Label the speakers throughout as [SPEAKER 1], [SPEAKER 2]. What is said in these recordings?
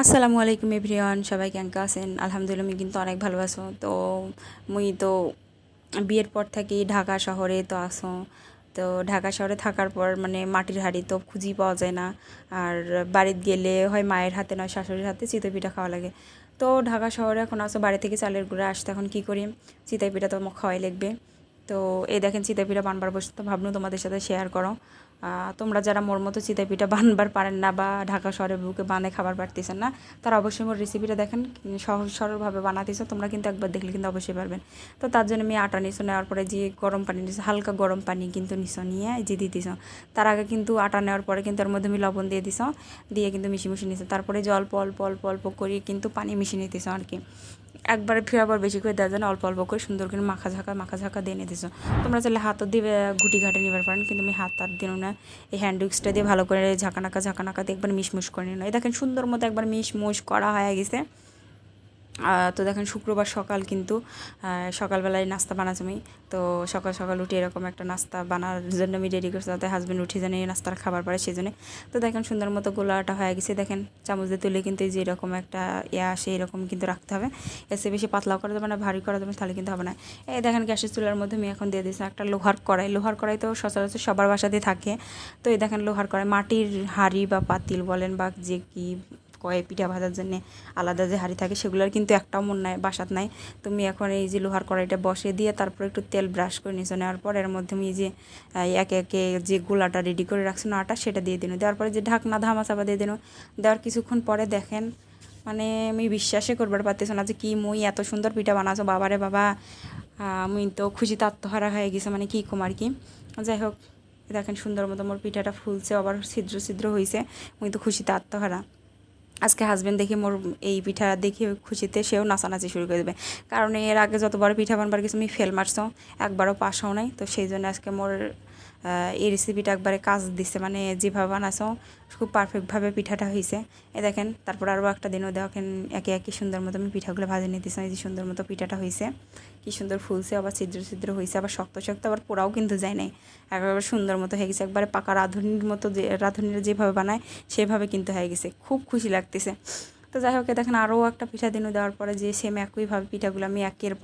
[SPEAKER 1] আসসালামু আলাইকুম এভরিওয়ান, সবাই কেমন আছেন? আলহামদুলিল্লাহ আমি কিন্তু অনেক ভালো আছো। তো মুই তো বিয়ের পর থাকি ঢাকা শহরে তো আসো। তো ঢাকা শহরে থাকার পর মানে মাটির হাঁড়ি তো খুঁজি পাওয়া যায় না। আর বাড়িতে গেলে হয় মায়ের হাতে নয় শাশুড়ির হাতে চিতই পিঠা খাওয়া লাগে। তো ঢাকা শহরে এখন আসো, বাড়ি থেকে চালের গুঁড়া আসতে এখন কী করি, চিতই পিঠা তো আমার খাওয়াই লাগবে। তো এই দেখেন চিতই পিঠা বানবার বসে, তো ভাবনু তোমাদের সাথে শেয়ার করো। তোমরা যারা মোর মতো চিতই পিঠা বানবার পারেন না বা ঢাকা শহরে বুকে বানে খাবার পারতেছেন না, তারা অবশ্যই মোর রেসিপিটা দেখেন, সহজ সরলভাবে বানাতেছে। তোমরা কিন্তু একবার দেখলে কিন্তু অবশ্যই পারবেন। তো তার জন্য আমি আটা নিছো, নেওয়ার পরে যে গরম পানি নিছো, হালকা গরম পানি কিন্তু নিছো, নিয়ে যে দিতেছ। তার আগে কিন্তু আটা নেওয়ার পরে কিন্তু এর মধ্যে আমি লবণ দিয়ে দিছ, দিয়ে কিন্তু মিশিয়ে নিছো। তারপরে যে অল্প অল্প অল্প অল্প করে কিন্তু পানি মিশিয়ে নিতেছ আর কি। একবারে আবার বেশি করে দেওয়ার জন্য অল্প অল্প করে সুন্দর করে মাখা ঝাঁকা দিয়ে নিতেছো। তোমরা চাইলে হাতও দিয়ে গুটি ঘাটে নিবার পারেন, কিন্তু আমি হাত দিও না। এই হ্যান্ড উইক্সটা দিয়ে ভালো করে ঝাঁকা দিয়ে একবার মিশমুশ করে নিন। এই দেখেন সুন্দর মতো একবার মিশমুশ করা হয়ে গেছে। তো দেখেন শুক্রবার সকাল কিন্তু সকালবেলায় নাস্তা বানাচ্ছি আমি। তো সকাল সকাল উঠে এরকম একটা নাস্তা বানার জন্য আমি রেডি করছি, যাতে হাজব্যান্ড উঠে জানে নাস্তার খাবার পারে সেই জন্য। তো দেখেন সুন্দর মতো গোলাটা হয়ে গেছে। দেখেন চামচ দিয়ে তুলে কিন্তু যে এরকম একটা আসে এরকম কিন্তু রাখতে হবে। এসে বেশি পাতলাও করা যাবে না, ভারী করা যাবে তাহলে কিন্তু হবে না। এই দেখেন গ্যাসের চুলার মধ্যে আমি এখন দিয়ে দিয়েছি একটা লোহার কড়াই তো সচরাচর সবার বাসাতে থাকে। তো এই দেখেন লোহার কড়াই, মাটির হাঁড়ি বা পাতিল বলেন বা যে কি কয়ে পিঠা ভাজার জন্য আলাদা যে হাঁড়ি থাকে সেগুলোর কিন্তু একটাও মন নাই, বাসাত নাই। তুমি এখন এই যে লোহার কড়াইটা বসে দিয়ে তারপর একটু তেল ব্রাশ করে নিয়েছো, নেওয়ার পর এর মধ্যে আমি যে একে একে যে গোলাটা রেডি করে রাখছো না আটা, সেটা দিয়ে দিন। দেওয়ার পরে যে ঢাকনা ধামা চাপা দিয়ে দিন। দেওয়ার কিছুক্ষণ পরে দেখেন মানে আমি বিশ্বাসই করবার পারতেছো না যে কি মুই এত সুন্দর পিঠা বানাছো, বাবারে বাবা। মুই তো খুশিতে আত্মহারা হয়ে গেছে, মানে কী কম আর কি। যাই হোক, দেখেন সুন্দর মতো মোর পিঠাটা ফুলছে, আবার ছিদ্র ছিদ্র হয়েছে। মুই তো খুশিতে আত্মহারা। আজকে হাজব্যান্ড দেখে মোর এই পিঠা দেখে খুশিতে সেও নাচানাচি শুরু করে দেবে। কারণ এর আগে যতবার পিঠা বানবার কিছু আমি ফেল মারছো, একবারও পাস হও নাই। তো সেই জন্য আজকে মোর এই রেসিপিটা একবারে কাজ দিচ্ছে, মানে যেভাবে বানাছো খুব পারফেক্টভাবে পিঠাটা হয়েছে। এ দেখেন তারপর আরও একটা দিনও দেখেন একে একে সুন্দর মতো আমি পিঠাগুলো ভাজে নিতেছি। এই যে সুন্দর মতো পিঠাটা হয়েছে, কি সুন্দর ফুলছে, আবার ছিদ্র ছিদ্র হয়েছে, আবার শক্ত শক্ত, আবার পোড়াও কিন্তু যায় নাই, একবারে সুন্দর মতো হয়ে গেছে। একবারে পাকা রাঁধুনির মতো, যে রাঁধুনিরা যেভাবে বানায় সেভাবে কিন্তু হয়ে গেছে, খুব খুশি লাগতেছে। তো যাই হোক, দেখেন আরও একটা পিঠা দিনও দেওয়ার পরে যে সেম একইভাবে পিঠাগুলো আমি একের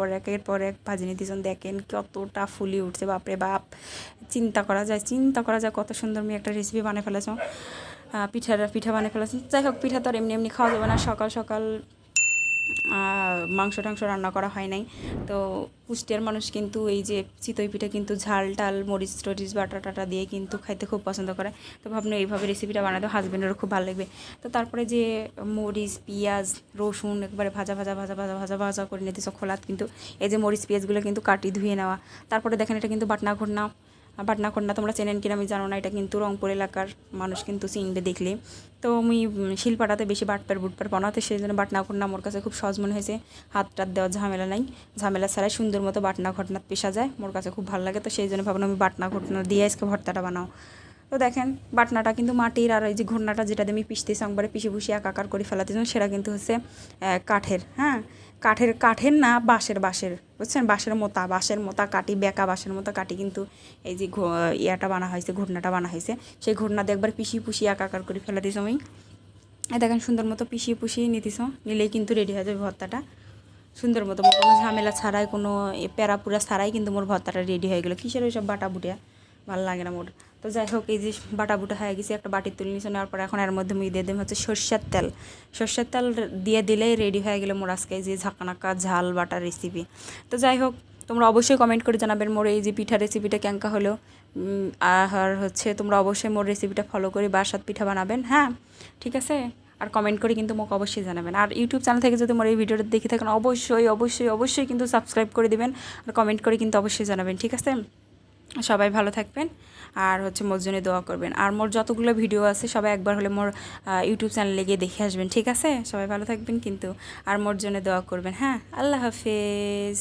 [SPEAKER 1] পর এক ভাজি নিতেছেন। দেখেন কতটা ফুলি উঠছে, বাপরে বাপ। চিন্তা করা যায় কত সুন্দর আমি একটা রেসিপি বানিয়ে ফেলেছ, পিঠা বানিয়ে ফেলেছি। যাই হোক, পিঠা তো আর এমনি এমনি খাওয়া যাবে না। সকাল সকাল মাংস টাংস রান্না করা হয় নাই। তো কুষ্টিয়ার মানুষ কিন্তু এই যে চিতই পিঠা কিন্তু ঝাল টাল মরিচ টরিচ বাটা টাটা দিয়ে কিন্তু খাইতে খুব পছন্দ করে। তো ভাবনা এইভাবে রেসিপিটা বানাতে হাজব্যান্ডেরও খুব ভালো লাগবে। তো তারপরে যে মরিচ পেঁয়াজ রসুন একবারে ভাজা ভাজা ভাজা ভাজা ভাজা ভাজা করে নিতেছ খোলাত, কিন্তু এই যে মরিচ পেঁয়াজগুলো কিন্তু কাটি ধুয়ে নেওয়া। তারপরে দেখেন এটা কিন্তু বাটনা খন্না তোমরা চেনেন কিনা আমি জানো না, এটা কিন্তু রংপুর এলাকার মানুষ কিন্তু চিনবে দেখলে। তো আমি শিলপাটাতে বেশি বুটপার বানাতে, সেই জন্য বাটনা খন্না আমার কাছে খুব সহজ মনে হয়েছে। হাত টাত দেওয়ার ঝামেলা নাই, ঝামেলা ছাড়াই সুন্দর মতো বাটনা ঘটনা পেশা যায়, মোর কাছে খুব ভালো লাগে। তো সেই জন্য ভাবলাম আমি বাটনা ঘটনা দিয়ে আজকে ভর্তাটা বানাও। তো দেখেন বাটনাটা কিন্তু মাটির, আর এই যে ঘূর্ণাটা যেটা দিয়ে আমি পিষতেছি একবারে পিষে পুষিয়ে একাকার করে ফেলাতেছি, সেটা কিন্তু হচ্ছে কাঠের। হ্যাঁ, কাঠের না, বাঁশের বুঝছেন, বাঁশের মোতা কাটি, বেঁকা বাঁশের মতো কাটি কিন্তু এই যে ইয়াটা বানা হয়েছে, ঘূর্ণাটা বানা হয়েছে। সেই ঘূর্ণা দিয়ে একবার পিষিয়ে পুষিয়ে একাকার করে ফেলা দিয়েছি আমি। দেখেন সুন্দর মতো পিষিয়ে পুষিয়ে নিতেছ, নিলেই কিন্তু রেডি হয়ে যাবে ভর্তাটা সুন্দর মতো। কোনো ঝামেলা ছাড়াই, কোনো প্যারাপুরা ছাড়াই কিন্তু মোর ভর্তাটা রেডি হয়ে গেলো। কিসের ওই সব বাটা বুটিয়া ভালো লাগে না মোর। তো যাই হোক, এই যে বাটা বুটা হয়ে গেছে, একটা বাটির তুলে নিচে নেওয়ার পর এখন এর মধ্যে আমি দিয়ে দিলাম হচ্ছে সর্ষের তেল দিয়ে দিলেই রেডি হয়ে গেলো মোর আজকে এই যে ঝাঁকানাকা ঝাল বাটার রেসিপি। তো যাই হোক, তোমরা অবশ্যই কমেন্ট করে জানাবেন মোর এই যে পিঠা রেসিপিটা ক্যাঙ্কা হলো। আর হচ্ছে তোমরা অবশ্যই মোর রেসিপিটা ফলো করে বাসাত পিঠা বানাবেন। হ্যাঁ, ঠিক আছে। আর কমেন্ট করে কিন্তু মোক অবশ্যই জানাবেন। আর ইউটিউব চ্যানেল থেকে যদি মোর এই ভিডিওটা দেখে থাকেন অবশ্যই কিন্তু সাবস্ক্রাইব করে দিবেন, আর কমেন্ট করে কিন্তু অবশ্যই জানাবেন, ঠিক আছে। সবাই ভালো থাকবেন, আর হচ্ছে মোর জন্য দোয়া করবেন। আর মোর যতগুলো ভিডিও আছে সবাই একবার হলে মোর ইউটিউব চ্যানেলে গিয়ে দেখে আসবেন, ঠিক আছে। সবাই ভালো থাকবেন কিন্তু, আর মোর জন্য দোয়া করবেন। হ্যাঁ, আল্লাহ হাফেজ।